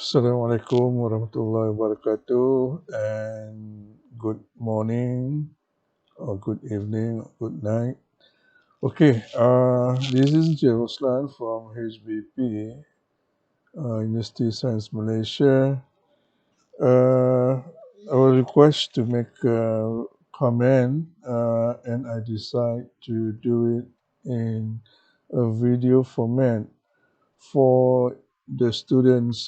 Assalamualaikum warahmatullahi wabarakatuh, and good morning or good evening or good night. Okay, this is Roslan from HBP, University of Science Malaysia. I was request to make a comment, and I decide to do it in a video format for the students.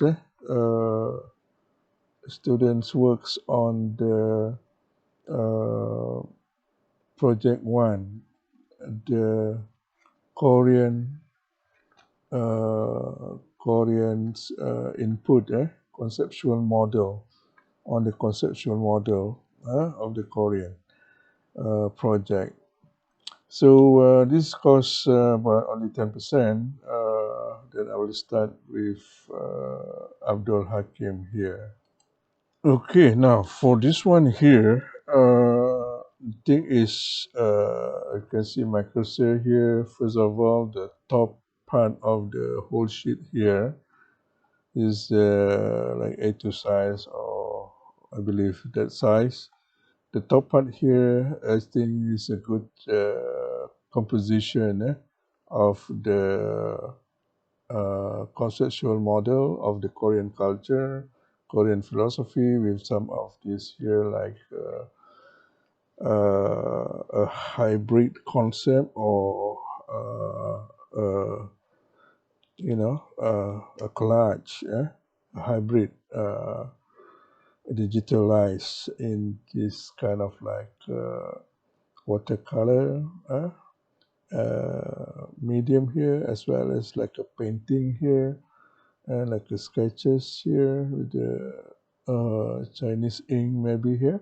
Students works on the project one, the Korean Korean's input, conceptual model on the conceptual model of the Korean project. So this costs about only 10%. Then I will start with Abdul Hakim here. Okay, now for this one here, the thing is, you can see my cursor here. First of all, the top part of the whole sheet here is like A2 size, or I believe that size. The top part here, I think, is a good composition of the conceptual model of the Korean culture, Korean philosophy, with some of this here like a hybrid concept, or a collage, a hybrid digitalized in this kind of like watercolor medium here, as well as like a painting here, and like the sketches here with the Chinese ink maybe here,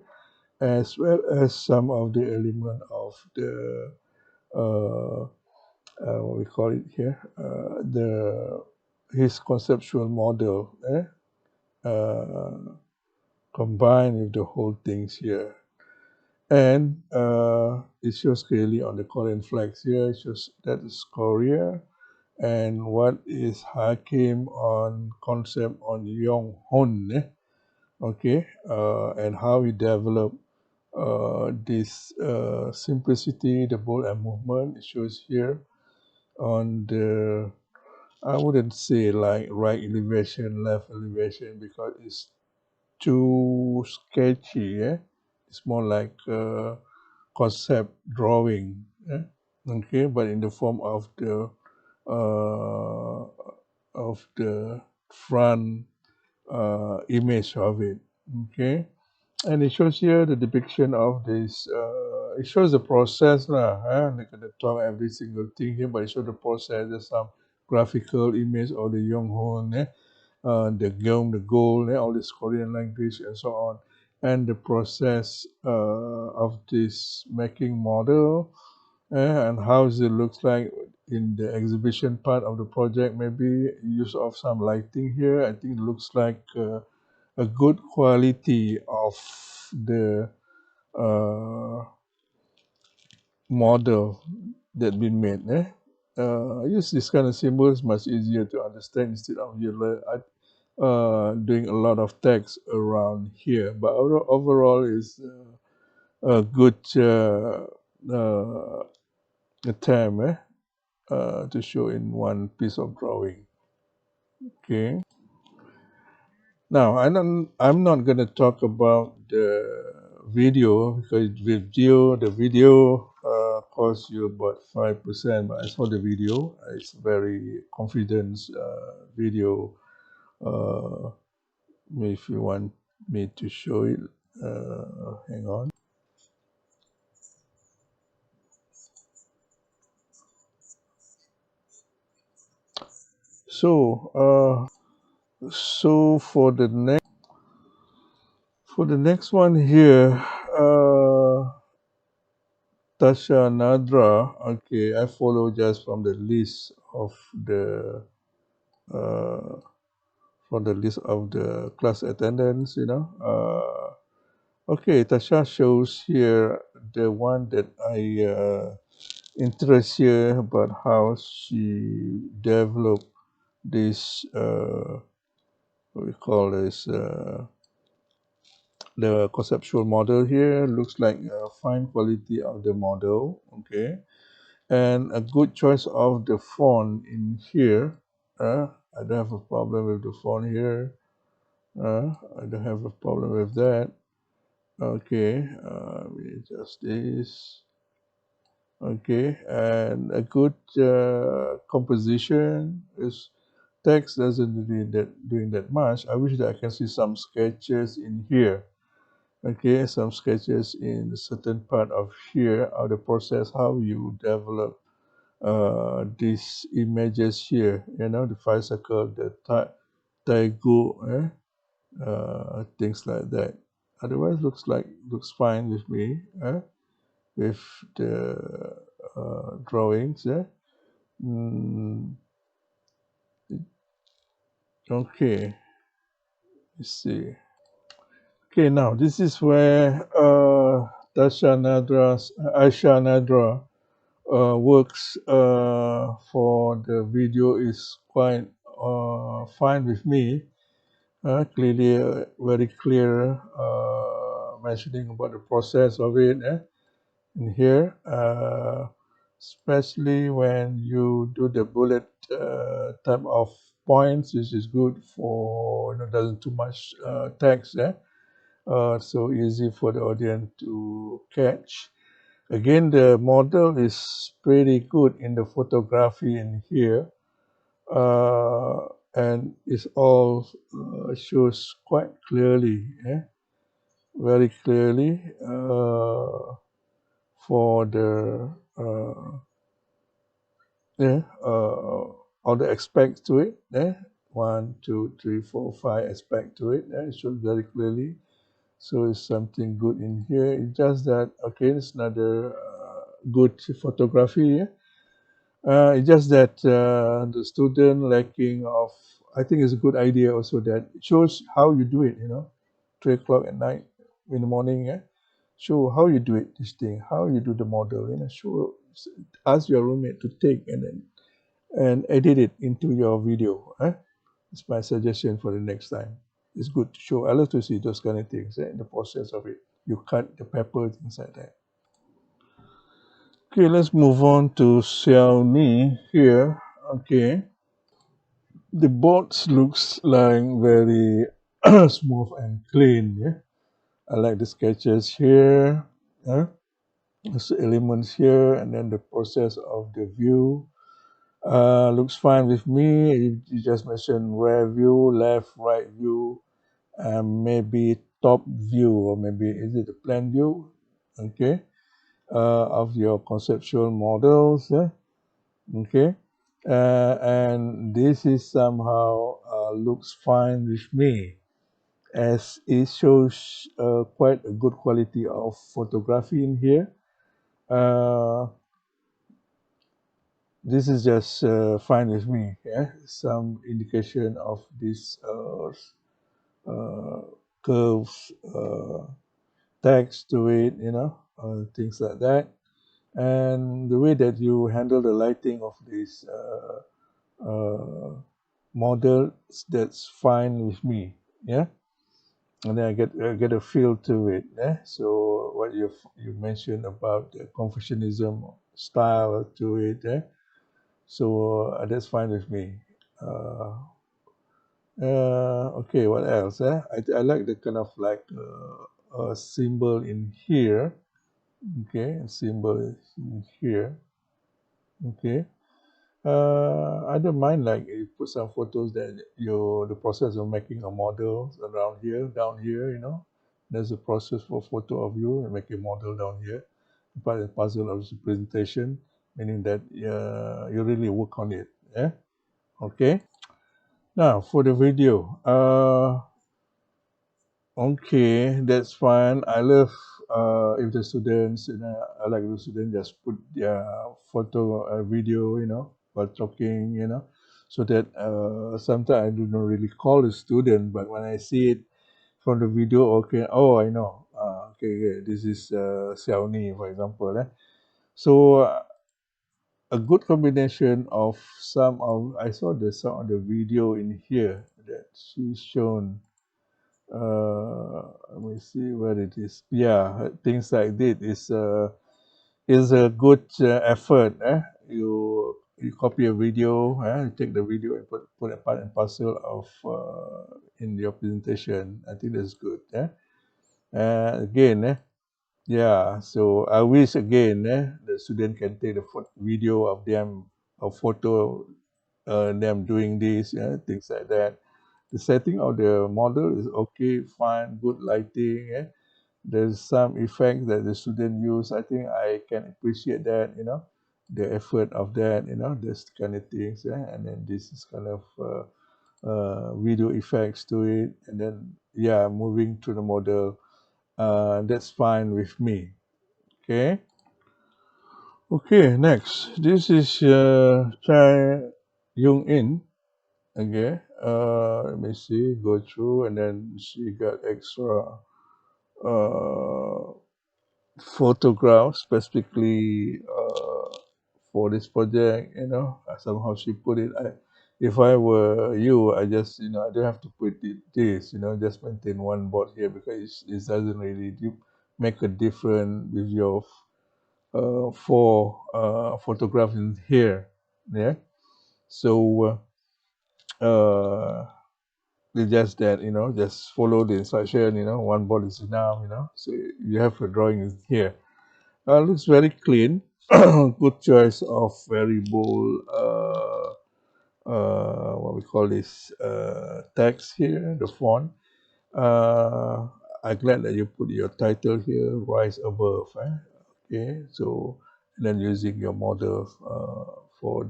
as well as some of the element of the what we call it here, his conceptual model, combined with the whole things here. And it shows clearly on the Korean flags here, it shows that is Korea, and what is Hakim on concept on Yonghun, okay, and how he developed this simplicity, the bold and movement. It shows here on the, I wouldn't say like right elevation, left elevation, because it's too sketchy. It's more like concept drawing. Okay, but in the form uh, of the front image of it. Okay, and it shows here the depiction of this. It shows the process lah. Like at the top, every single thing here, but it shows the process. There's some graphical image of the Yonghun, the Gyeong, the goal, all this Korean language and so on, and the process of this making model, and how it looks like in the exhibition part of the project. Maybe use of some lighting here. I think it looks like a good quality of the model that been made. I use this kind of symbols much easier to understand instead of you doing a lot of text around here. But overall is a good term to show in one piece of drawing. Okay. Now I'm not going to talk about the video, because the video costs you about 5%. But as for the video, it's very confidence video. If you want me to show it, hang on. So for the next one here, Tasha Nadra. Okay, I follow just from the list of the class attendance. Okay, Tasha shows here the one that I interest here about how she developed this what we call this, the conceptual model here looks like a fine quality of the model, okay, and a good choice of the font in here. I don't have a problem with the font here. I don't have a problem with that. Okay, we adjust this. Okay, and a good composition is text doesn't doing that much. I wish that I can see some sketches in here. Okay, some sketches in a certain part of here of the process, how you develop these images here. You know, the five circle, the taigu, things like that. Otherwise, looks fine with me. With the drawings. Mm, okay, let's see. Okay, now this is where Aisha Nadra works for the video is quite fine with me. Clearly, very clear mentioning about the process of it. In here, especially when you do the bullet type of points, which is good for, doesn't too much text, so easy for the audience to catch. Again, the model is pretty good in the photography in here, and it's all shows quite clearly, very clearly for the all the aspects to it. One, two, three, four, five aspects to it. It shows very clearly. So it's something good in here. It's just that, okay, it's another good photography. It's just that the student lacking of, I think it's a good idea also that it shows how you do it, 3 o'clock at night, in the morning, show how you do it, this thing, how you do the model, show, ask your roommate to take and edit it into your video. It's my suggestion for the next time. It's good to show. I love to see those kind of things, in the process of it. You cut the pepper, things like that. Okay, let's move on to Xiaomi here. Okay, the box looks like very smooth and clean. Yeah, I like the sketches here. There's elements here, and then the process of the view. Looks fine with me. You just mentioned rear view, left, right view, maybe top view, or maybe is it a plan view? Okay, of your conceptual models. Okay, and this is somehow looks fine with me, as it shows quite a good quality of photography in here. Uh, this is just fine with me. Some indication of this uh, curves, text to it, things like that, and the way that you handle the lighting of this model, that's fine with me. Yeah, and then I get a feel to it. So what you mentioned about the Confucianism style to it. So that's fine with me. Uh, okay, what else? I like the kind of like a symbol in here. Okay, a symbol in here. Okay. I don't mind like you put some photos that the process of making a model around here, down here, There's a process for photo of you and make a model down here. Part and parcel of the presentation, meaning that you really work on it. Yeah. Okay. Now for the video. Okay, that's fine. I love if the students, I like the students just put their photo, video, while talking, so that sometimes I do not really call the student, but when I see it from the video, okay, oh, I know. Okay, this is Xiaomi, for example. So a good combination of I saw some of the video in here. that she's shown. Let me see where it is. Yeah, things like this is a good effort. You copy a video, you take the video and put a part and parcel of in your presentation. I think that's good. Again, yeah. So I wish again the student can take the video of them, a photo, them doing this, things like that. The setting of the model is okay, fine, good lighting. There's some effects that the student use. I think I can appreciate that, the effort of that, this kind of things. And then this is kind of video effects to it. And then, yeah, moving to the model. That's fine with me. Okay. Okay, next. This is Chai Yung In. Okay. Let me see. Go through, and then she got extra uh, photographs specifically for this project. Somehow she put it. If I were you, I just I don't have to put this. Just maintain one board here because it doesn't really make a difference with your four photographs in here. Yeah. So it's just that just follow the instruction. One board is enough. So you have a drawing in here. Looks very clean. Good choice of very bold, what we call this, text here, the font. Uh, I'm glad that you put your title here, rise above. Okay, so and then using your model for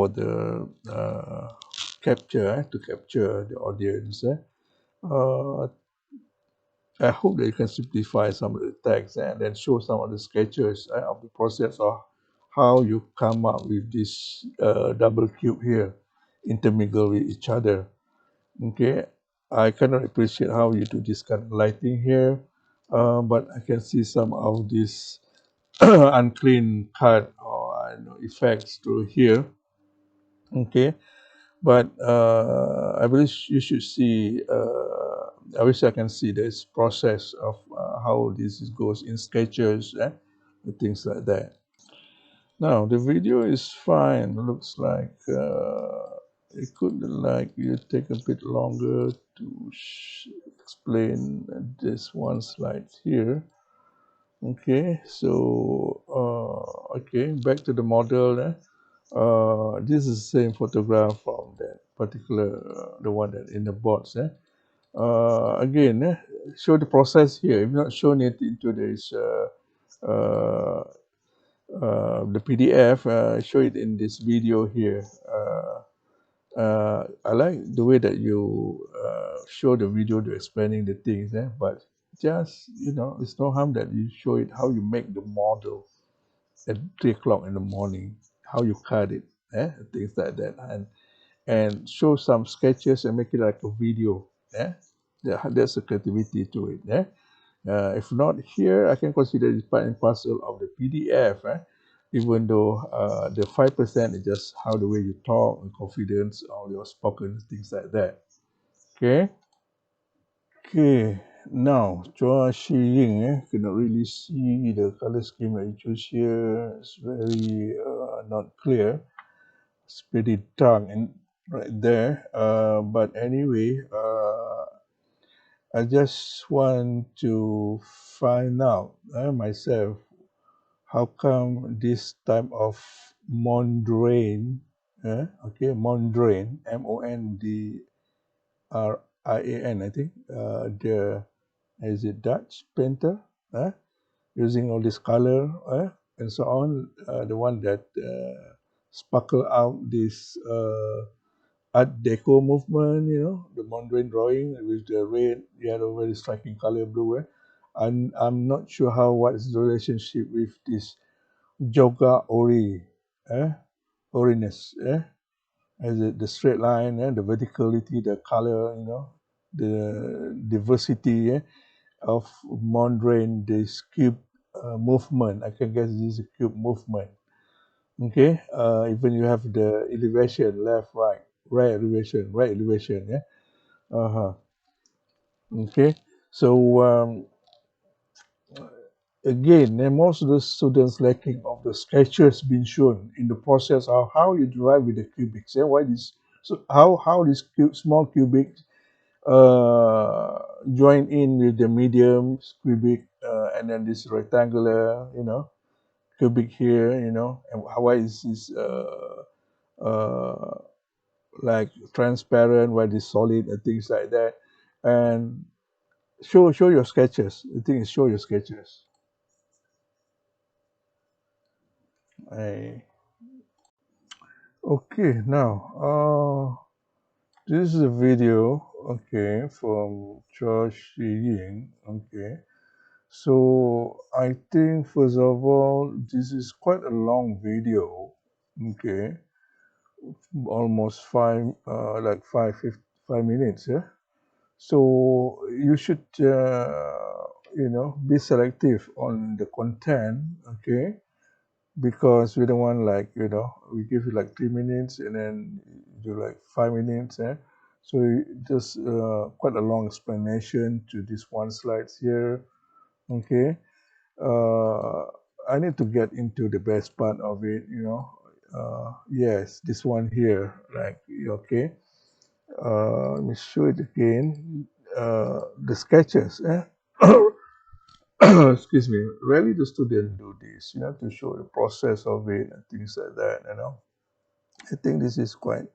the uh, capture to capture the audience. Uh, I hope that you can simplify some of the text and then show some of the sketches of the process of how you come up with this double cube here, intermingle with each other. Okay, I cannot appreciate how you do this kind of lighting here, but I can see some of this unclean cut or effects through here. Okay, but I believe you should see. I wish I can see this process of how this goes in sketches and things like that. Now the video is fine. Looks like it could like you take a bit longer to explain this one slide here. Okay, so okay, back to the model. This is the same photograph from that particular, the one that in the box. Again, show the process here. If not shown it into this uh, the PDF, show it in this video here. I like the way that you show the video to explaining the things, but just it's no harm that you show it how you make the model at 3 o'clock in the morning, how you cut it, things like that, and show some sketches and make it like a video. There's a creativity to it. If not here, I can consider it part and parcel of the PDF. Even though the 5% is just how the way you talk and confidence, all your spoken things like that. Okay. Okay. Now, Chua Shi Ying, cannot really see the color scheme that you choose here. It's very not clear. It's pretty dark and right there. But anyway, I just want to find out myself how come this type of Mondrain, Mondrian, I think, the is it Dutch painter, using all this color and so on, the one that sparkle out this Art Deco movement, the Mondrian drawing with the red, yellow, very striking color blue. And I'm not sure what is the relationship with this Joga Ori, Oriness, as the straight line, the verticality, the color, the diversity of Mondrian, this cube movement. I can guess this is a cube movement. Okay, even you have the elevation, left, right, right elevation, yeah. Uh-huh. Okay, so again, most of the students lacking of the sketches being shown in the process of how you derive with the cubics. Yeah, why this? So how this small cubic uh, join in with the medium cubic and then this rectangular, cubic here, and why is this uh, like transparent, why this solid and things like that, and show your sketches. The thing is, show your sketches. I Okay, now this is a video, okay, from George Ying. Okay, so I think first of all, this is quite a long video. Okay, almost like 5 minutes. Yeah. So you should, be selective on the content. Okay, because we don't want like we give you like 3 minutes and then you do like 5 minutes, so just quite a long explanation to this one slides here. Okay, uh, I need to get into the best part of it, yes, this one here, like, okay, let me show it again. The sketches, excuse me, really the student do this, to show the process of it and things like that, I think this is quite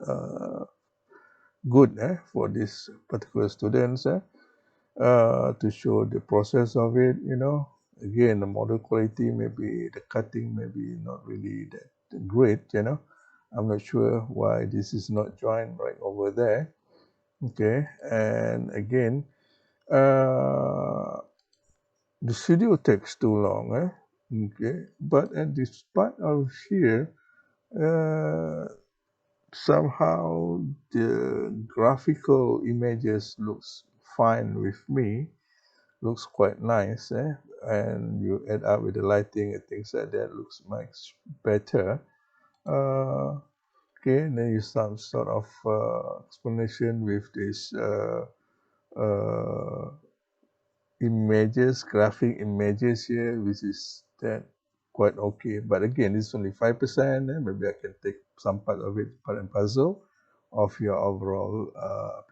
good, for these particular students, to show the process of it, again, the model quality, maybe the cutting, maybe not really that great, I'm not sure why this is not joined right over there. Okay, and again, uh, the video takes too long, okay, but at this part of here, uh, somehow the graphical images looks fine with me, looks quite nice, and you add up with the lighting and things like that, looks much better. uh, okay, and then you some sort of explanation with this uh, images, graphic images here, which is that quite okay. But again, it's only 5%. Maybe I can take some part of it, part and puzzle of your overall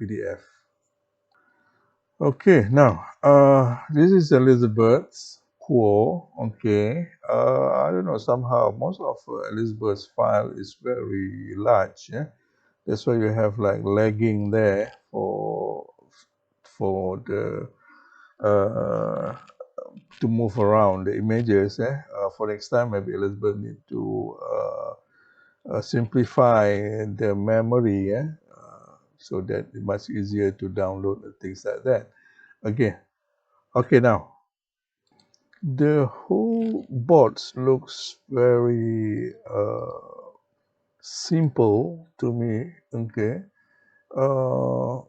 PDF. Okay, now this is Elizabeth's quo. Okay, I don't know. Somehow, most of Elizabeth's file is very large. Yeah, that's why you have like lagging there for the uh, to move around the images. For next time, maybe Elizabeth need to simplify the memory, so that it's much easier to download and things like that. Again, okay, now the whole board looks very simple to me. Okay, uh,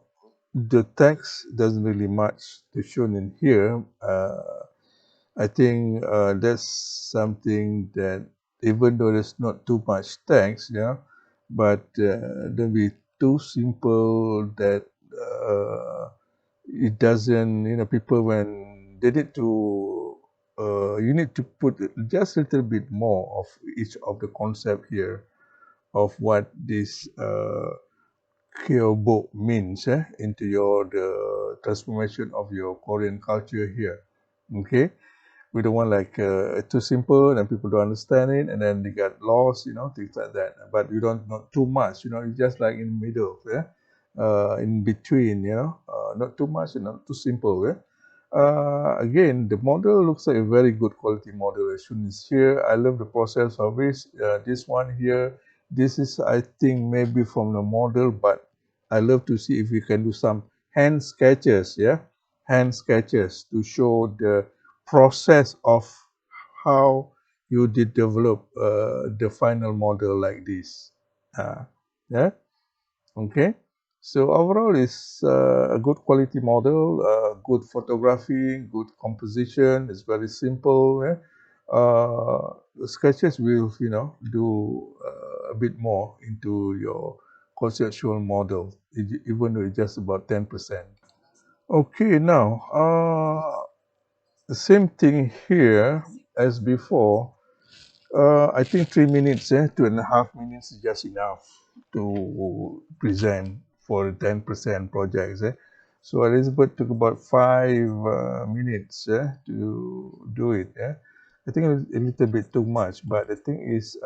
the text doesn't really match the shown in here. I think that's something that, even though there's not too much text, but don't be too simple that it doesn't, people when they need to, you need to put just a little bit more of each of the concept here of what this Kyobo means, into your the transformation of your Korean culture here. Okay, we don't want like too simple and people don't understand it and then they get lost, things like that. But you don't not too much, it's just like in the middle, in between, not too much and not too simple. Again, the model looks like a very good quality model as soon as here. I love the process of this. This one here, this is, I think, maybe from the model, but I love to see if we can do some hand sketches, hand sketches to show the process of how you did develop the final model like this. Yeah, okay. So overall, it's a good quality model, good photography, good composition. It's very simple. the sketches will, do a bit more into your conceptual model, even though it's just about 10%. Okay, now, the same thing here as before. I think 3 minutes, 2.5 minutes is just enough to present for 10% projects. So Elizabeth took about 5 minutes to do it. I think it was a little bit too much, but the thing is,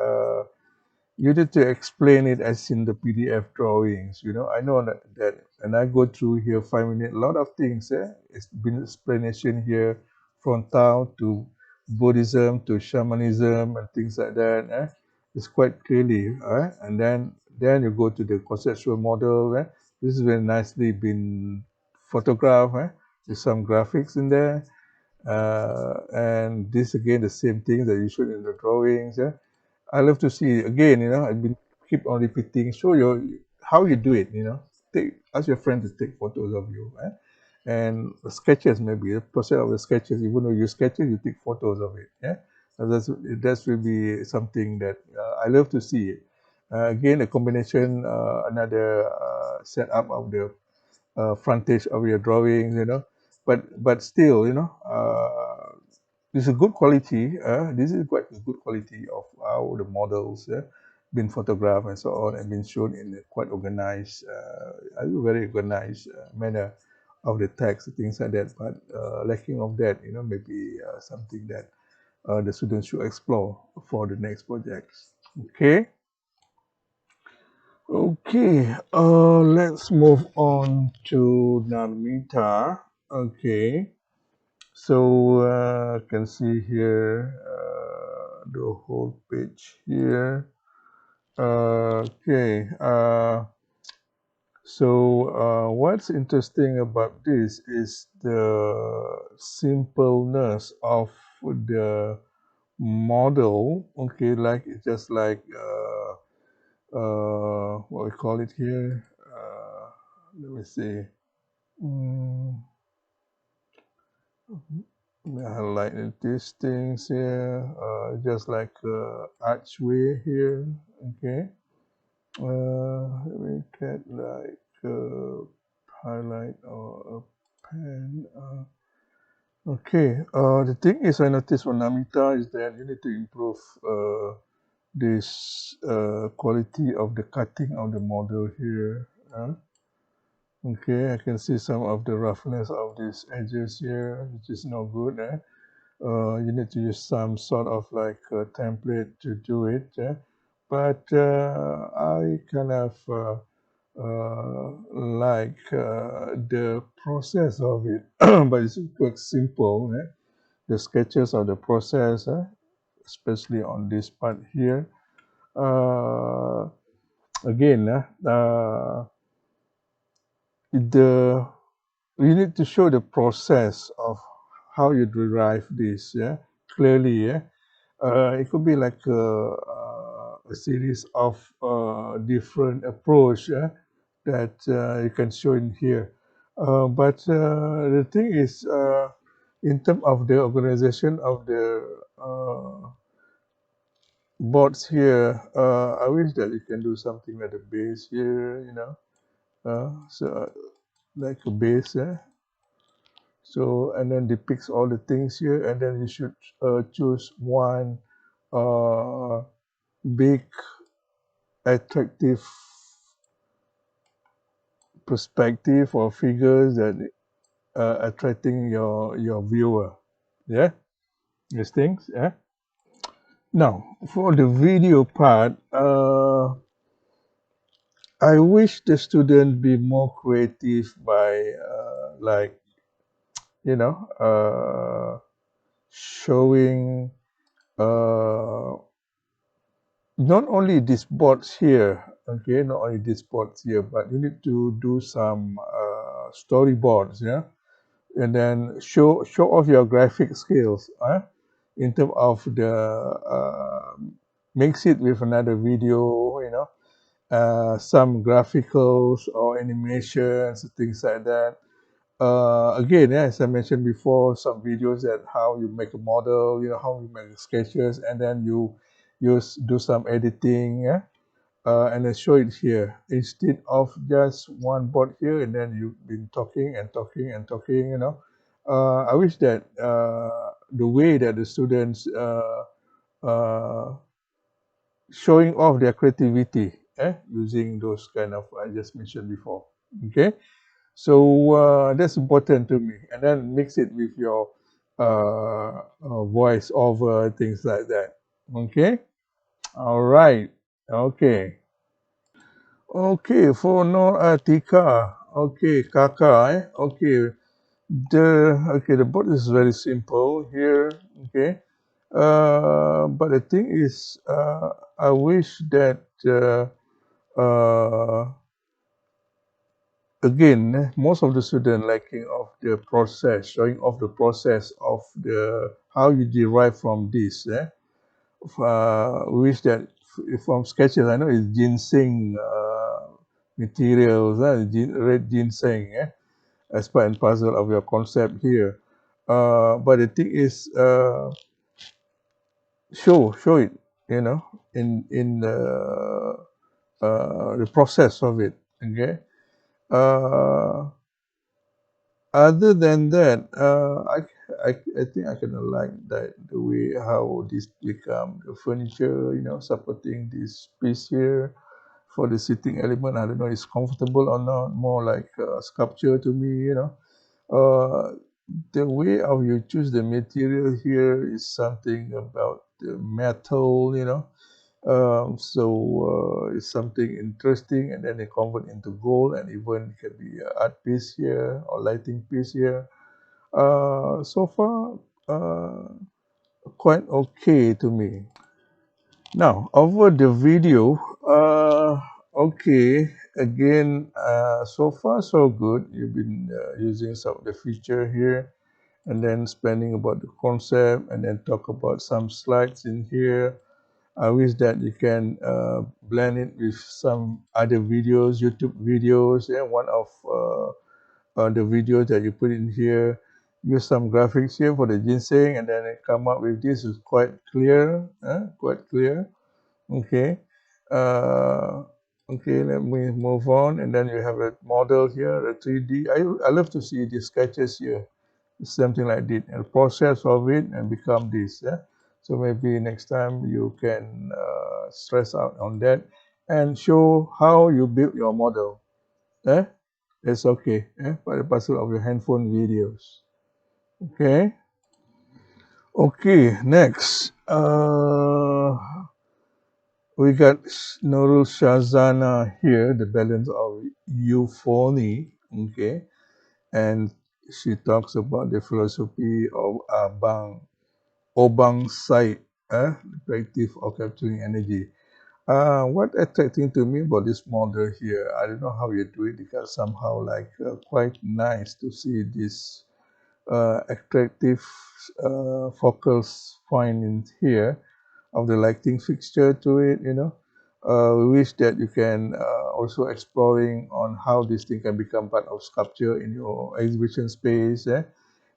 you need to explain it as in the PDF drawings. I know that and I go through here 5 minutes, a lot of things. It's been explanation here from Tao to Buddhism to shamanism and things like that. It's quite clearly. And then you go to the conceptual model. This is very nicely been photographed. There's some graphics in there. And this again, the same thing that you showed in the drawings. I love to see again. I've been keep on repeating. Show your how you do it. Ask your friend to take photos of you, and the sketches maybe the process of the sketches. Even though you sketches, you take photos of it. Yeah, and that's will be something that I love to see. Again, a combination, another setup of the frontage of your drawings. But still, it's a good quality. This is quite a good quality of how the models been photographed and so on, and been shown in a quite organized, very organized manner of the text, things like that. But lacking of that, maybe something that the students should explore for the next projects. Okay. Okay. Let's move on to Narmita. Okay. So can see here the whole page here. Okay. So what's interesting about this is the simpleness of the model. Okay, like it's just like what we call it here. Let me see. Mm, highlighted these things here, just like archway here. Okay. Let me get like highlight or a pen. Okay. The thing is, I noticed for Namita is that you need to improve this quality of the cutting of the model here. Okay, I can see some of the roughness of these edges here, which is no good. You need to use some sort of like a template to do it. But I kind of like the process of it, but it's quite simple. The sketches of the process, especially on this part here. Uh, Again, the you need to show the process of how you derive this, clearly. It could be like a series of different approach that you can show in here. But the thing is, in terms of the organization of the boards here, I wish that you can do something like the base here, so like a base. So, and then depicts all the things here, and then you should choose one uh, big attractive perspective or figures that attracting your viewer. Yeah, these things. Yeah. Now, for the video part, I wish the student be more creative by like showing uh, not only these boards here, okay, not only these boards here, but you need to do some storyboards, yeah, and then show off your graphic skills, in terms of the mix it with another video, some graphicals or animations, things like that. again, yeah, as I mentioned before, some videos that how you make a model, how you make sketches, and then you do some editing, yeah, and then show it here instead of just one board here and then you've been talking and talking and talking. I wish that the way that the students uh, showing off their creativity, using those kind of I just mentioned before. Okay, so that's important to me, and then mix it with your voice over things like that. Okay, all right, okay. Okay, for Nor Atika. Okay, Kaka, eh? Okay. The board is very simple here. Okay. But the thing is, I wish that again, most of the student lacking of the process, showing off the process of the how you derive from this. Wish that from sketches, I know it's ginseng materials, red ginseng, as part and parcel of your concept here. But the thing is, show it, in the process of it. Okay. Uh, Other than that, I think I kind of like that the way how this become the furniture, supporting this piece here for the sitting element. I don't know, it's comfortable or not. More like a sculpture to me. Uh, the way how you choose the material here is something about the metal. So it's something interesting, and then they convert into gold, and even it can be an art piece here or lighting piece here. So far, quite okay to me. Now, over the video, okay, again, so far so good. You've been using some of the feature here, and then explaining about the concept, and then talk about some slides in here. I wish that you can blend it with some other videos, YouTube videos. Yeah, one of the videos that you put in here, use some graphics here for the ginseng, and then it come up with this is quite clear, quite clear. Okay. Uh, okay, let me move on, and then you have a model here, a 3D. I love to see the sketches here, something like this, and process of it and become this. Yeah. So maybe next time you can stress out on that and show how you build your model. Eh? It's okay. Part and parcel of your handphone videos. Okay. Okay. Next, we got Nurul Shazana here, the balance of euphony. Okay, and she talks about the philosophy of Obang Sai, the practice of capturing energy. What attracting to me about this model here, I don't know how you do it because somehow like quite nice to see this attractive focus point in here of the lighting fixture to it. We wish that you can also exploring on how this thing can become part of sculpture in your exhibition space.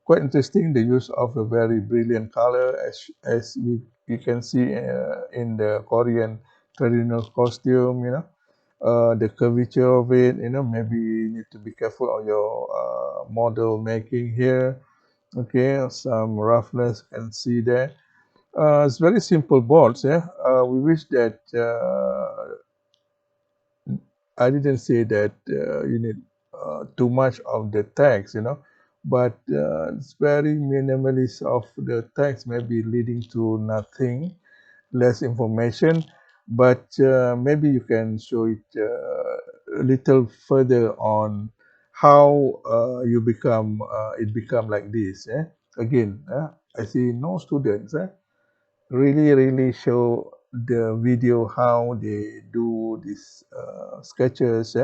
Quite interesting the use of a very brilliant color as you can see in the Korean traditional costume. The curvature of it. Maybe you need to be careful on your model making here. Okay, some roughness can see there. It's very simple boards. Yeah. We wish that I didn't say that you need too much of the text. But it's very minimalist of the text, maybe leading to nothing, less information. But maybe you can show it a little further on how it become like this. Again, I see no students. Really show the video how they do these sketches,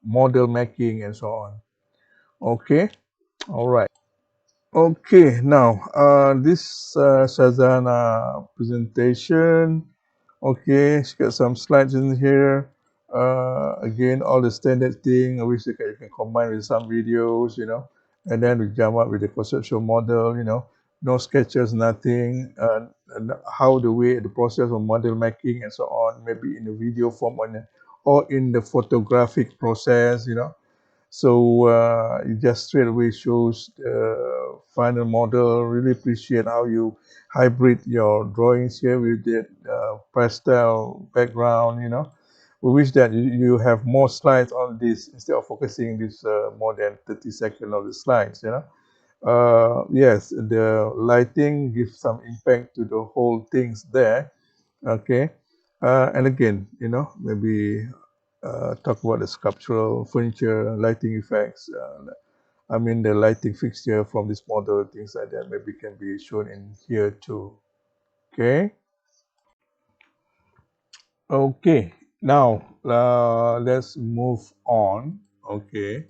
model making, and so on. Okay, all right. Okay, now this Shazana presentation. Okay, she got some slides in here. Again, all the standard thing. I wish you can combine with some videos. and then we come up with the conceptual model, no sketches, nothing, and how the process of model making and so on, maybe in the video form or in the photographic process, so it just straight away shows the final model. Really appreciate how you hybrid your drawings here with that pastel background. We wish that you have more slides on this instead of focusing this more than 30 seconds of the slides. Yes, the lighting gives some impact to the whole things there. Okay, and again, maybe talk about the sculptural furniture, lighting effects. I mean, the lighting fixture from this model, things like that, maybe can be shown in here too. Okay. Okay. Now, let's move on. Okay.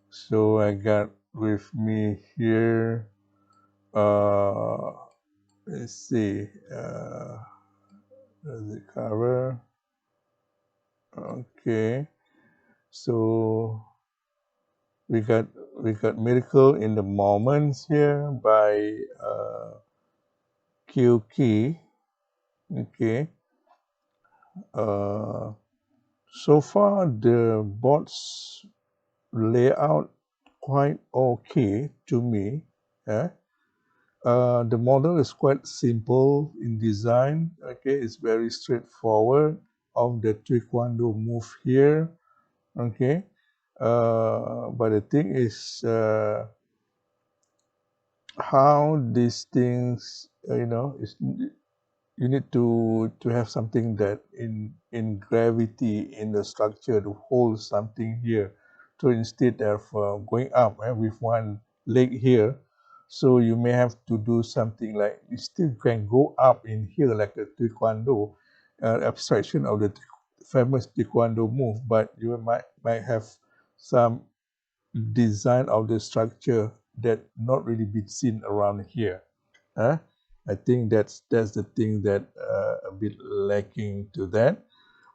So I got with me here. Uh, let's see. The cover. Okay. So we got Miracle in the Moments here by QK. Okay. Uh, so far the board's layout quite okay to me. Yeah. The model is quite simple in design. Okay, it's very straightforward of the taekwondo move here. Okay. But the thing is, how these things, is you need to have something that in gravity in the structure to hold something here. So instead of going up with one leg here, so you may have to do something like you still can go up in here like a taekwondo abstraction of the famous taekwondo move, but you might have some design of the structure that not really be seen around here. Huh? I think that's the thing that a bit lacking to that.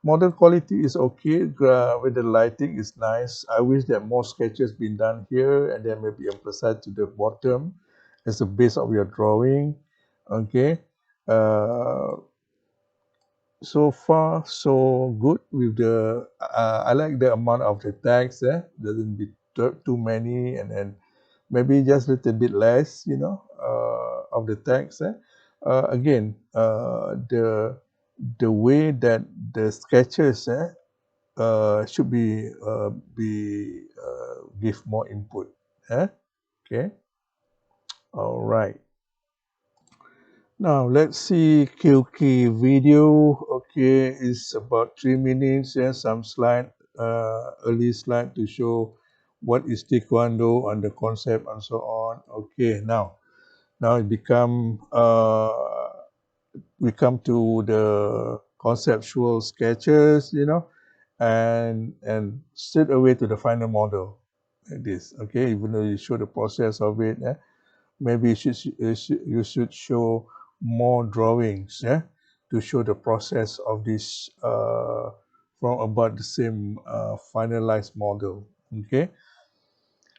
Model quality is okay. With the lighting is nice. I wish that more sketches been done here and then maybe emphasize to the bottom as the base of your drawing. Okay. Uh, so far so good with the I like the amount of the tags doesn't be too many, and then maybe just a little bit less of the tags again the way that the sketches should be give more input. Okay, all right. Now let's see QK video. Okay, it's about 3 minutes. Some slide, early slide to show what is Taekwondo and the concept and so on. Okay, now it become we come to the conceptual sketches, and straight away to the final model like this. Okay, even though you show the process of it, maybe you should show more drawings, to show the process of this from about the same finalized model. Okay.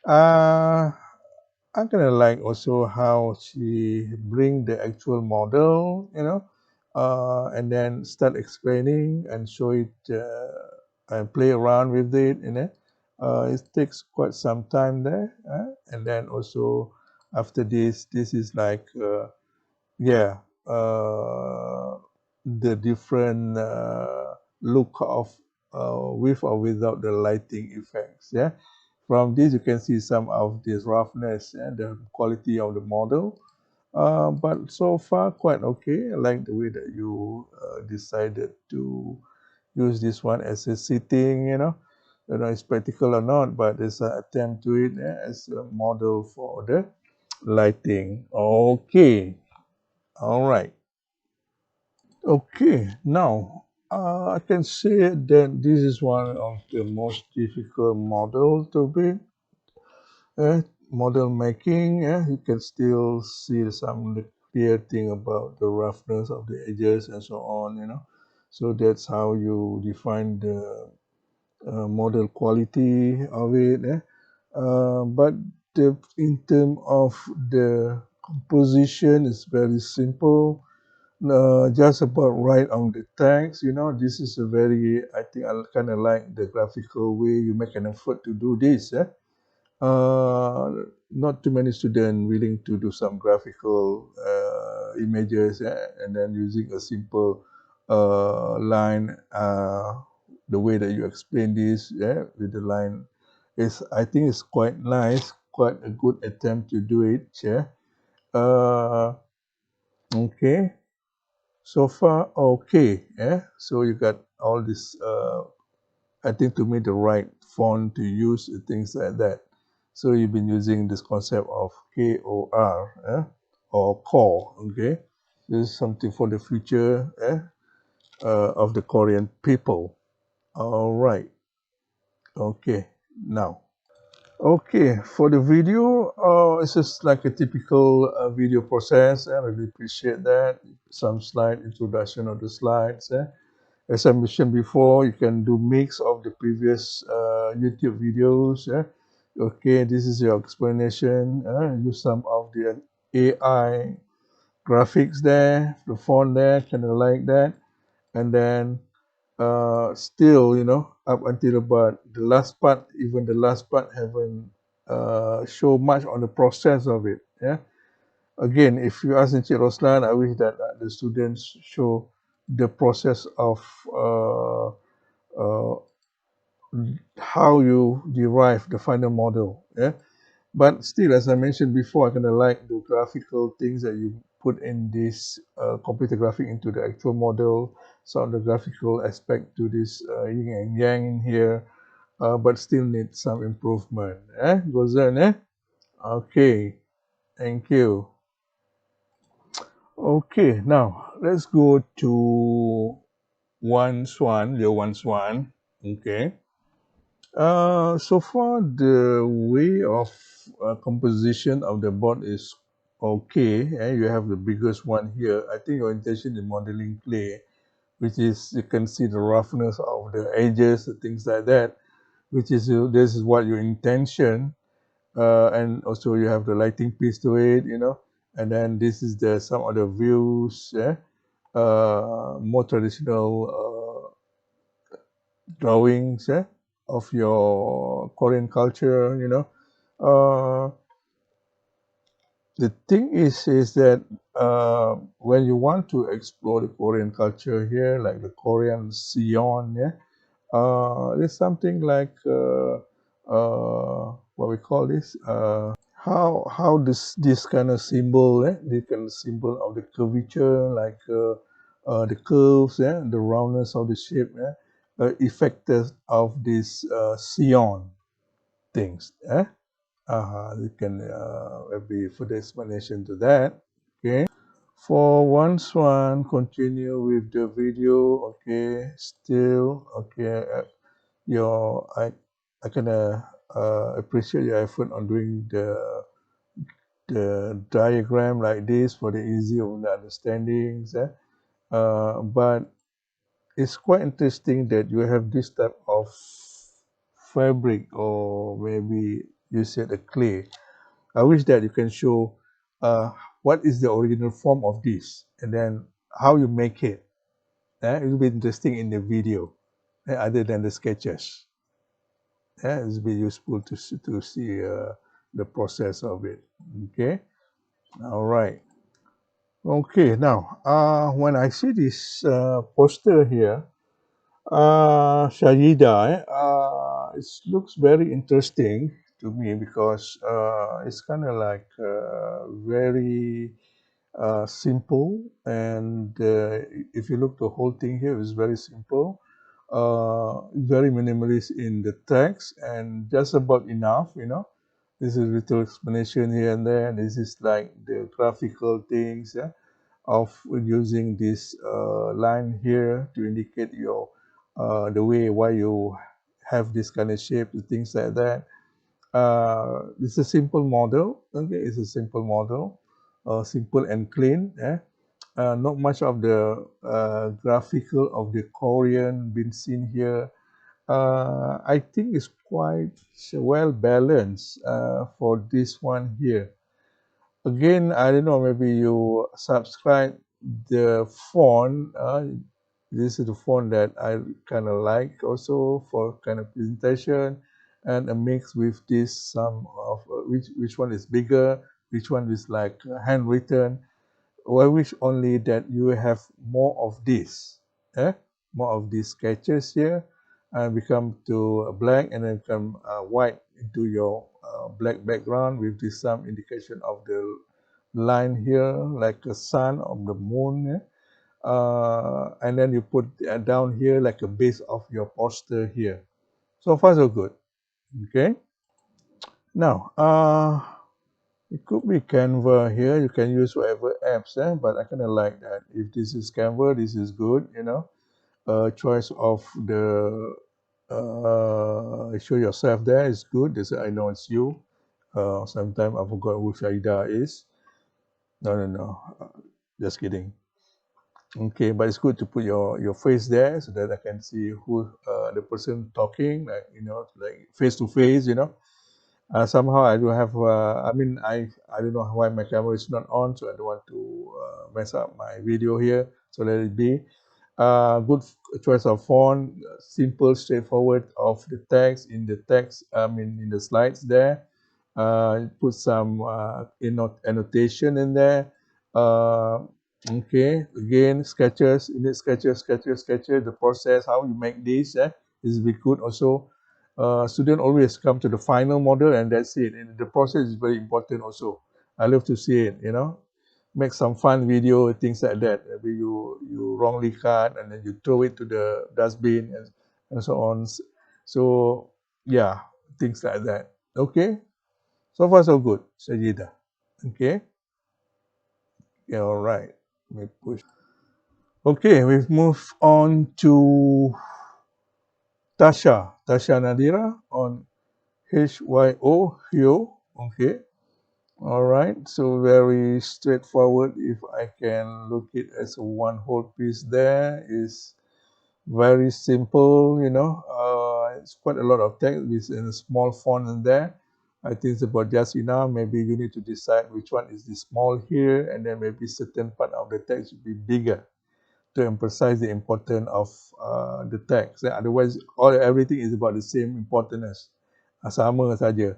Uh, I'm gonna like also how she bring the actual model, and then start explaining and show it and play around with it, it takes quite some time there, and then also after this is like yeah, the different look of with or without the lighting effects. Yeah, from this you can see some of this roughness and the quality of the model. But so far quite okay. I like the way that you decided to use this one as a sitting. I don't know it's practical or not, but there's an attempt to it as a model for the lighting. Okay, all right. Okay, now I can say that this is one of the most difficult model to be model making. You can still see some clear thing about the roughness of the edges and so on. So that's how you define the model quality of it. But in terms of the composition, it's very simple. Just about right on the text. This is a very, I think I kind of like the graphical way you make an effort to do this. Not too many students willing to do some graphical images, and then using a simple line. The way that you explain this, with the line, I think it's quite nice, quite a good attempt to do it. Yeah. Okay. So far, okay. Yeah. So you got all this. I think to me the right font to use, things like that. So you've been using this concept of KOR, or core. Okay. This is something for the future, of the Korean people. All right. Okay. Now. Okay, for the video, it's just like a typical video process. I really appreciate that. Some slide introduction of the slides. As I mentioned before, you can do mix of the previous YouTube videos. Okay, this is your explanation. Use some of the AI graphics there, the font there, kind of like that. And then still, up until about the last part, even the last part haven't show much on the process of it. Yeah. Again, if you ask Encik Roslan, I wish that the students show the process of uh, how you derive the final model. Yeah. But still, as I mentioned before, I kind of like the graphical things that you put in this computer graphic into the actual model. Some of the graphical aspect to this yin and yang in here, but still need some improvement. Goes on, Okay, thank you. Okay, now let's go to year one. Okay. So far, the way of composition of the board is okay. You have the biggest one here. I think your intention in modeling clay, which is you can see the roughness of the edges, things like that, which is this is what your intention, and also you have the lighting piece to it, and then this is the some of the views, more traditional drawings, of your Korean culture. Uh, the thing is that when you want to explore the Korean culture here, like the Korean Sion, there's something like what we call this. How this kind of symbol, this kind of symbol of the curvature, like the curves, the roundness of the shape, effective of this Sion things. You can maybe further explanation to that. Okay. For once one, continue with the video. Okay. Still okay. Your I kind of appreciate your effort on doing the diagram like this for the easy of the understandings. But it's quite interesting that you have this type of fabric, or maybe you said a clay. I wish that you can show what is the original form of this, and then how you make it. It will be interesting in the video, other than the sketches. It will be useful to see the process of it. Okay. All right. Okay. Now, when I see this poster here, Shahida, it looks very interesting to me because it's kind of like very simple, and if you look the whole thing here is very simple, very minimalist in the text, and just about enough. This is little explanation here and there. This is like the graphical things, of using this line here to indicate your the way why you have this kind of shape, things like that. It's a simple model. Okay, it's a simple model, simple and clean. Not much of the graphical of the Korean been seen here. I think it's quite well balanced for this one here. Again, I don't know, maybe you subscribe the font. This is the font that I kind of like also for kind of presentation, and a mix with this some of which one is bigger, which one is like handwritten. I wish only that you have more of this, eh? More of these sketches here, and become to black and then become white into your black background with this some indication of the line here, like a sun of the moon, eh? And then you put down here like a base of your poster here. So far so good. Okay. Now, it could be Canva here. You can use whatever apps, but I kind of like that. If this is Canva, this is good, you know. Choice of the show yourself there is good. This I know it's you. Sometimes I forgot who Shaida is. No, no, no. Just kidding. Okay, but it's good to put your face there so that I can see who the person talking, like you know, like face to face, you know. Somehow I do have. I mean, I don't know why my camera is not on, so I don't want to mess up my video here. So let it be. Good choice of font, simple, straightforward of the text in the text. I mean, in the slides there. Put some annotation in there. Uh, okay, again, sketches. You need sketches, sketches, sketches. The process, how you make this, is be good also. Student always come to the final model and that's it. And the process is very important also. I love to see it, you know. Make some fun video, things like that. Maybe you wrongly cut and then you throw it to the dustbin and so on. So yeah, things like that. Okay. So far so good, Sajida. Okay. Yeah, all right. Let me push. Okay, we've moved on to Tasha Nadira on HYO. Okay. All right. So very straightforward. If I can look it as one whole piece, there is very simple. You know, it's quite a lot of text with in a small font in there. I think it's about just enough. Maybe you need to decide which one is the small here, and then maybe certain part of the text should be bigger to emphasize the importance of the text. Otherwise, everything is about the same importance. Sama saja.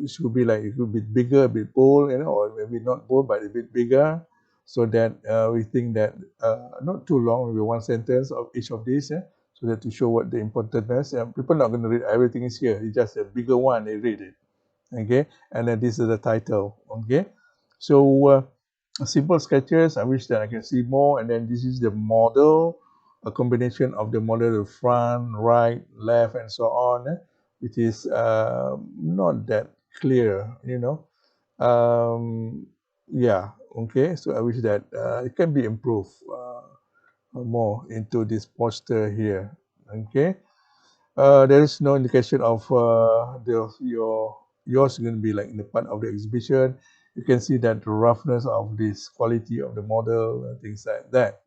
It should be like it could be bigger, a bit bold, you know, or maybe not bold, but a bit bigger, so that we think that not too long, maybe one sentence of each of these, so that to show what the importance. People not going to read everything is here. It's just a bigger one. They read it, okay, and then this is the title, okay. So simple sketches. I wish that I can see more, and then this is the model, a combination of the model, the front, right, left, and so on. It is not that clear, you know. Yeah, okay. So I wish that it can be improved more into this poster here. Okay. There is no indication of yours is going to be like in the part of the exhibition. You can see that the roughness of this quality of the model and things like that.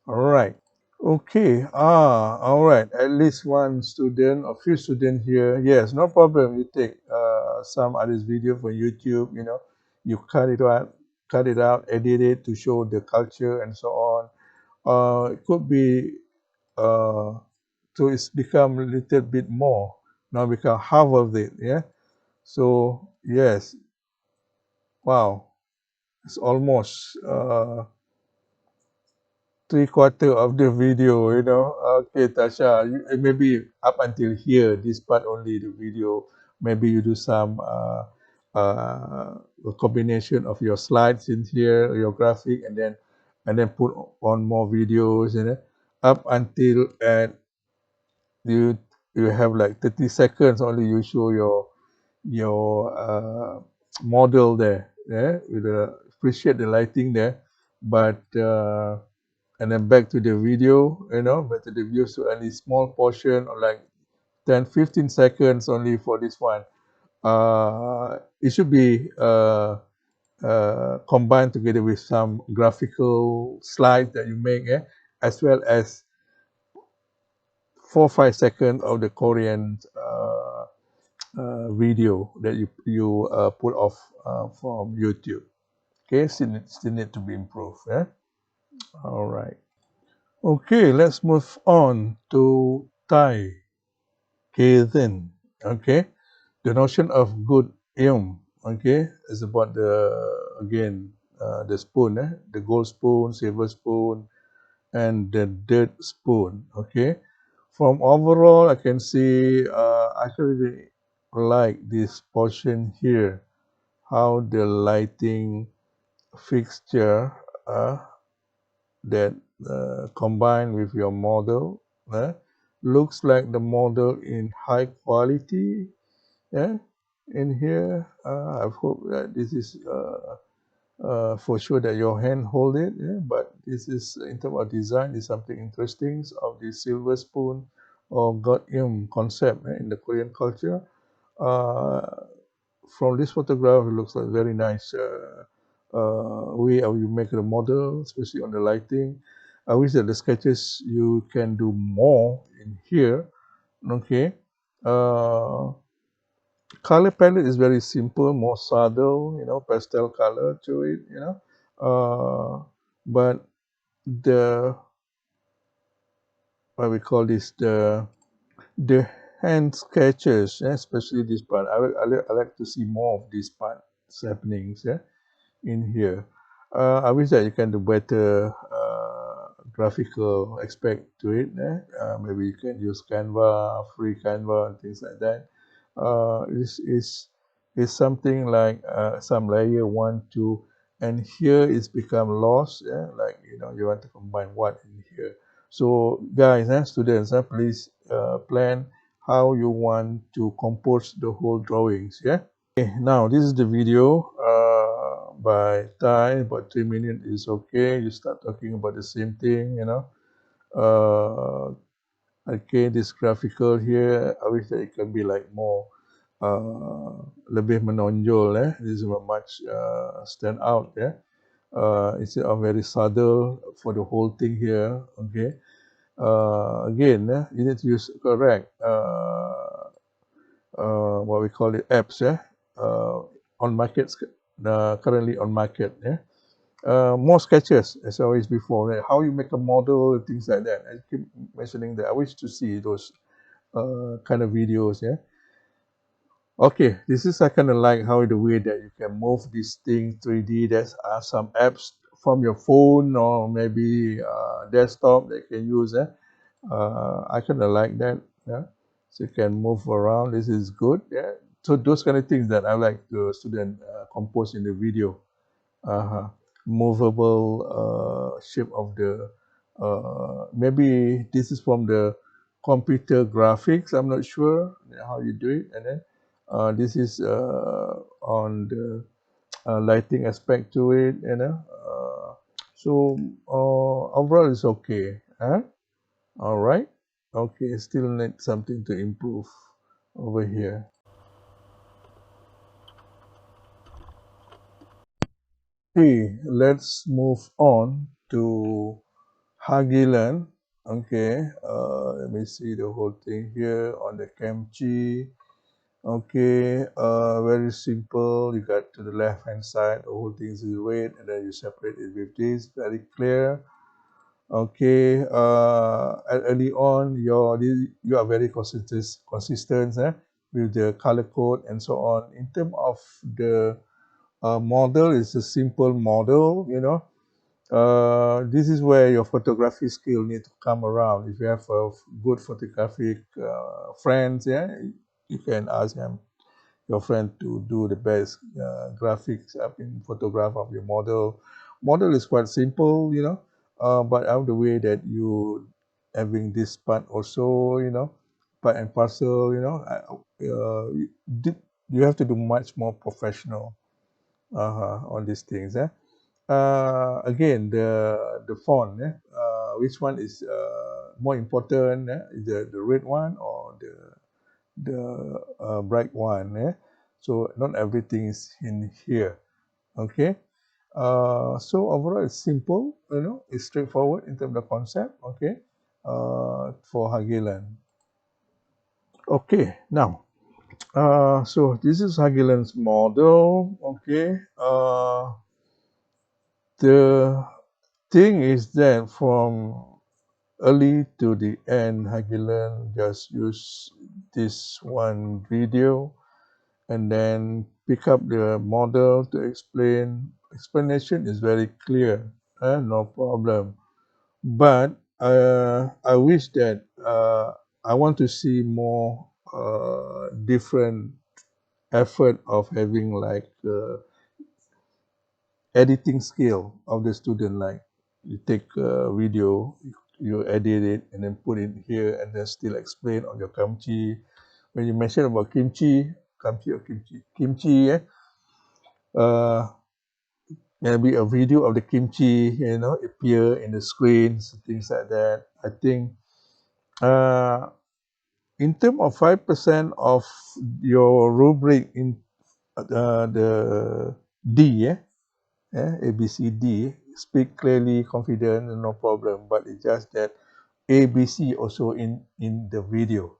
All right. Okay. All right. At least one student, a few students here. Yes, no problem. You take some others video from YouTube. You know, you cut it out, edit it to show the culture and so on. It could be so it's become a little bit more. Now become half of it. Yeah. So yes. Wow. It's almost three-quarter of the video, you know. Okay, Tasha, maybe up until here, this part only the video. Maybe you do some a combination of your slides in here, your graphic, and then put on more videos, you know, up until you you have like 30 seconds only. You show your model there, yeah, with appreciate the lighting there, but. And then back to the video, you know, back to the video, so only small portion or like 10, 15 seconds only for this one. It should be combined together with some graphical slides that you make, as well as 4 5 seconds of the Korean video that you put off from YouTube. Okay, still need to be improved. Yeah. All right. Okay, let's move on to Thai. Okay, then. Okay, the notion of good aim. Okay, is about the again the spoon. The gold spoon, silver spoon, and the dirt spoon. Okay, from overall I can see I really like this portion here, how the lighting fixture uh, that combined with your model looks like the model in high quality. Yeah, in here I hope that this is for sure that your hand hold it, yeah? But this is in terms of design is something interesting of the silver spoon or god concept in the Korean culture. uh, from this photograph it looks like very nice way how you make the model, especially on the lighting. I wish that the sketches you can do more in here. Okay, uh, color palette is very simple, more subtle, pastel color to it, but the what we call this the hand sketches, especially this part. I like to see more of these parts happenings, yeah, in here. I wish that you can do better graphical aspect to it. Maybe you can use Canva, free Canva, and things like that. Is something like some layer one, two, and here it's become lost. Yeah? Like you want to combine what in here. So guys, students, please plan how you want to compose the whole drawings. Yeah. Okay, now this is the video by Thai, about 3 minutes is okay. You start talking about the same thing, Uh, okay, this graphical here, I wish that it can be like more lebih menonjol. This is much stand out. Instead of very subtle for the whole thing here. Okay. Again, you need to use correct. What we call it apps, on markets, currently on market, more sketches as always before, how you make a model and things like that. I keep mentioning that I wish to see those kind of videos. Okay, this is I kind of like how the way that you can move this thing 3D. There's some apps from your phone or maybe desktop that you can use. I kind of like that. Yeah, so you can move around. This is good. Yeah, so those kind of things that I like the student compose in the video. Uh, movable shape of the maybe this is from the computer graphics. I'm not sure how you do it, and then this is on the lighting aspect to it. So overall it's okay. All right. Okay, still need something to improve over here. Okay, let's move on to Hagilan. Okay, let me see the whole thing here on the kimchi. Okay, very simple. You got to the left hand side, the whole thing is red, and then you separate it with this. Very clear. Okay, early on, you are very consistent with the color code and so on. In terms of the model, it's a simple model. This is where your photography skill need to come around. If you have a good photographic friends, you can ask your friend to do the best graphics up in photograph of your model. Model is quite simple, but out the way that you having this part also, part and parcel, you have to do much more professional on these things. Again, the font, which one is more important? Is the red one or the bright one? So not everything is in here. Okay. So overall, it's simple. It's straightforward in terms of concept. Okay. for Hagelan. Okay, now, so this is Hagelan's model. Okay, the thing is that from early to the end, Hagelan just use this one video and then pick up the model to explain. Explanation is very clear, no problem. But I wish that I want to see more different effort of having like editing skill of the student. Like you take a video, you edit it, and then put it here, and then still explain on your kimchi. When you mention about kimchi, uh, maybe a video of the kimchi, appear in the screens, things like that. I think in terms of 5% of your rubric in the D, A, B, C, D, speak clearly, confident, no problem. But it's just that A, B, C also in the video.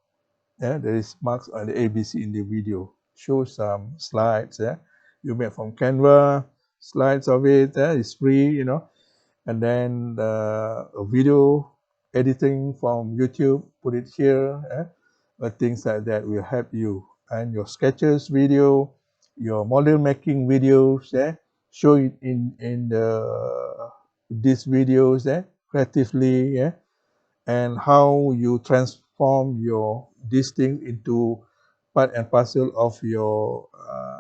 There is marks on the A, B, C in the video. Show some slides. You made from Canva, slides of it. It's free, and then a video editing from YouTube, put it here, things like that will help you. And your sketches video, your model making videos, show it in these videos, creatively, and how you transform your this thing into part and parcel of your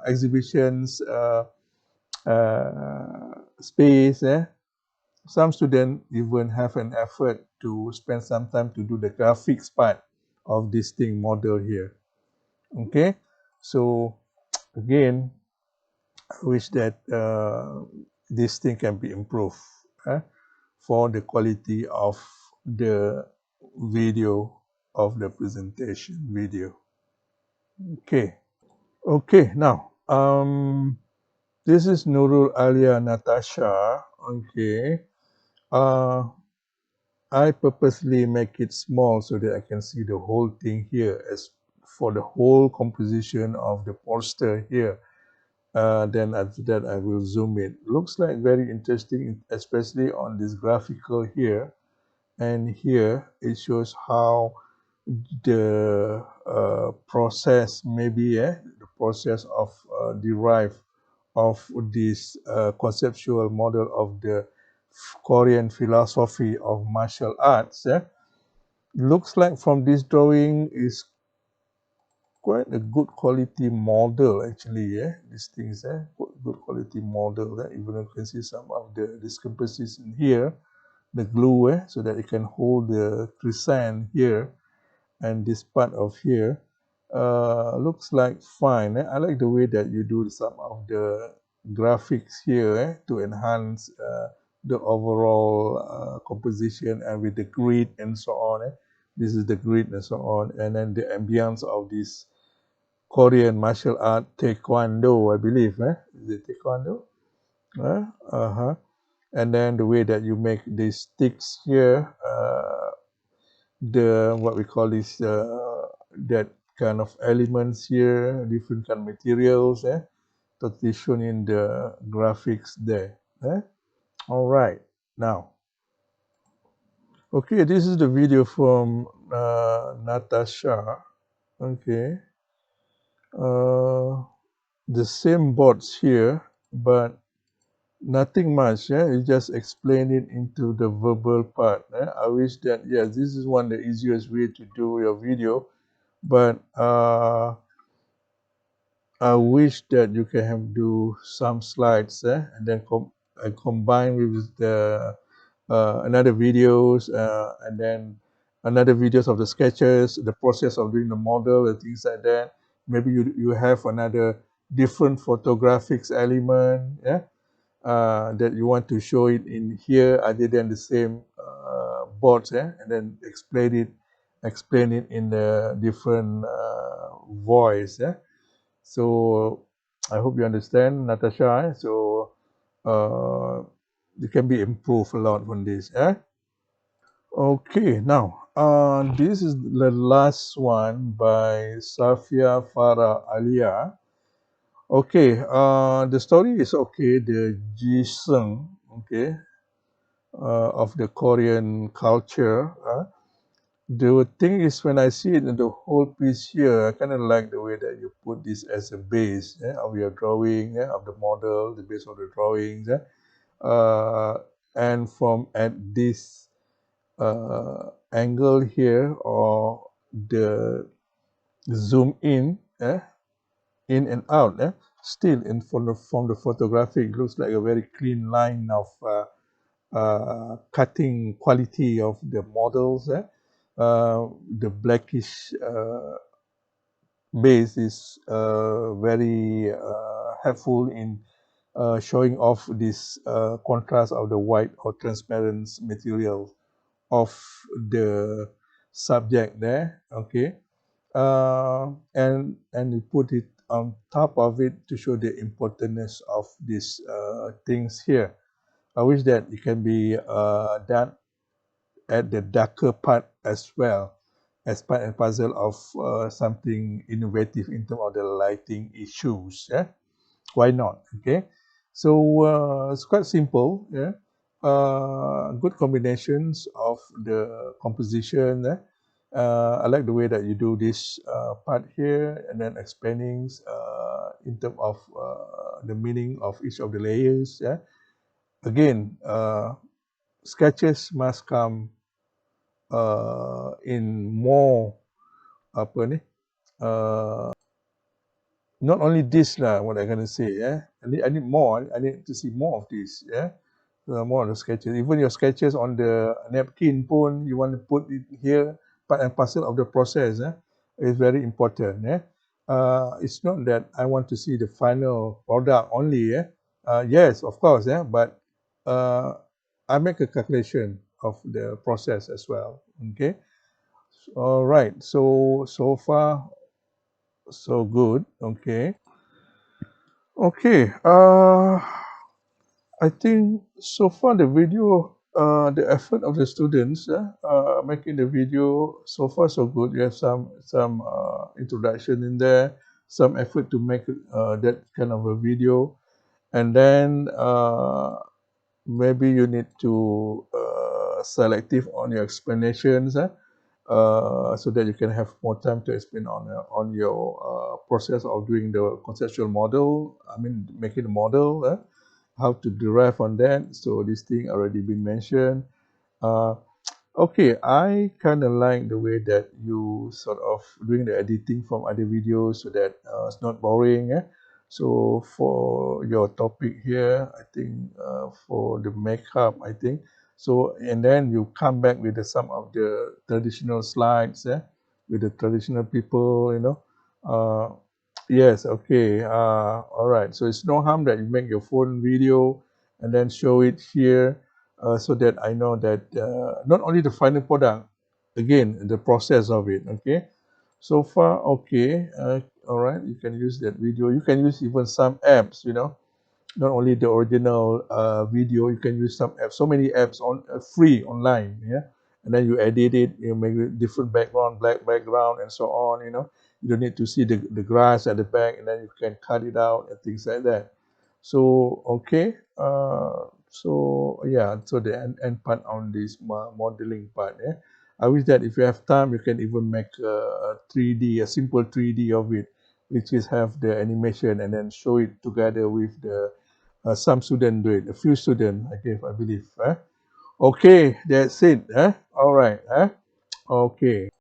exhibitions space. Some students even have an effort to spend some time to do the graphics part of this thing model here. Okay, so again, I wish that this thing can be improved for the quality of the video of the presentation video. Okay, now this is Nurul Alia Natasha. Okay, I purposely make it small so that I can see the whole thing here as for the whole composition of the poster here. Then after that I will zoom it. Looks like very interesting, especially on this graphical here. And here it shows how the process, maybe the process of derive of this conceptual model of the Korean philosophy of martial arts. Looks like from this drawing is quite a good quality model actually. These things, good quality model. Even you can see some of the discrepancies in here, the glue, so that it can hold the crescent here and this part of here. Looks like fine. I like the way that you do some of the graphics here to enhance the overall composition, and with the grid and so on. This is the grid and so on, and then the ambience of this Korean martial art taekwondo, I believe. Is it taekwondo? Uh-huh. And then the way that you make these sticks here, the what we call this that kind of elements here, different kind of materials, totally shown in the graphics there. All right, now, okay, this is the video from Natasha. Okay, the same boards here, but nothing much. You just explain it into the verbal part. I wish that, yes, this is one of the easiest way to do your video, but I wish that you can have do some slides, and then combine with the another videos, and then another videos of the sketches, the process of doing the model and things like that. Maybe you have another different photographics element, that you want to show it in here other than the same boards, and then explain it in the different voice. So I hope you understand, Natasha. So uh, it can be improved a lot from this. Okay, now this is the last one by Safia Farah Alia. Okay, the story is okay. The Jisung, okay, of the Korean culture. The thing is, when I see it in the whole piece here, I kind of like the way that you put this as a base of your drawing, of the model, the base of the drawings. And from at this angle here, or the zoom in and out, still in from the photographic, looks like a very clean line of cutting quality of the models. The blackish base is very helpful in showing off this contrast of the white or transparent material of the subject there. Okay, and you put it on top of it to show the importance of these things here. I wish that it can be done at the darker part as well, as part and parcel of something innovative in terms of the lighting issues. Yeah, why not? Okay, so it's quite simple. Yeah, good combinations of the composition. I like the way that you do this part here, and then expanding in terms of the meaning of each of the layers. Yeah, again, sketches must come in more apa ni, not only this lah, what I gonna say. I need more. I need to see more of this. More of the sketches. Even your sketches on the napkin pun, you want to put it here, part and parcel of the process. Is very important. It's not that I want to see the final product only. Yes, of course. But I make a calculation of the process as well. Okay. All right. So far so good. Okay. Okay. I think so far the video, the effort of the students making the video, so far so good. You have some introduction in there, some effort to make that kind of a video, and then maybe you need to selective on your explanations, so that you can have more time to explain on your process of doing the conceptual model. I mean, making the model, how to derive on that. So this thing already been mentioned. Uh, Okay, I kind of like the way that you sort of doing the editing from other videos so that it's not boring. So for your topic here, I think for the makeup, I think so, and then you come back with some of the traditional slides, with the traditional people, Uh, yes, okay, all right. So it's no harm that you make your phone video and then show it here, so that I know that not only the final product, again, the process of it. Okay, so far, okay, all right, you can use that video. You can use even some apps, not only the original video. You can use some apps, so many apps on free online. And then you edit it, you make it different background, black background, and so on. You don't need to see the grass at the back, and then you can cut it out and things like that. So okay, so yeah, so the end part on this modeling part. I wish that if you have time, you can even make a 3D, a simple 3D of it, which is have the animation and then show it together with the some student do it, a few students, I believe. Okay, that's it. All right. Okay.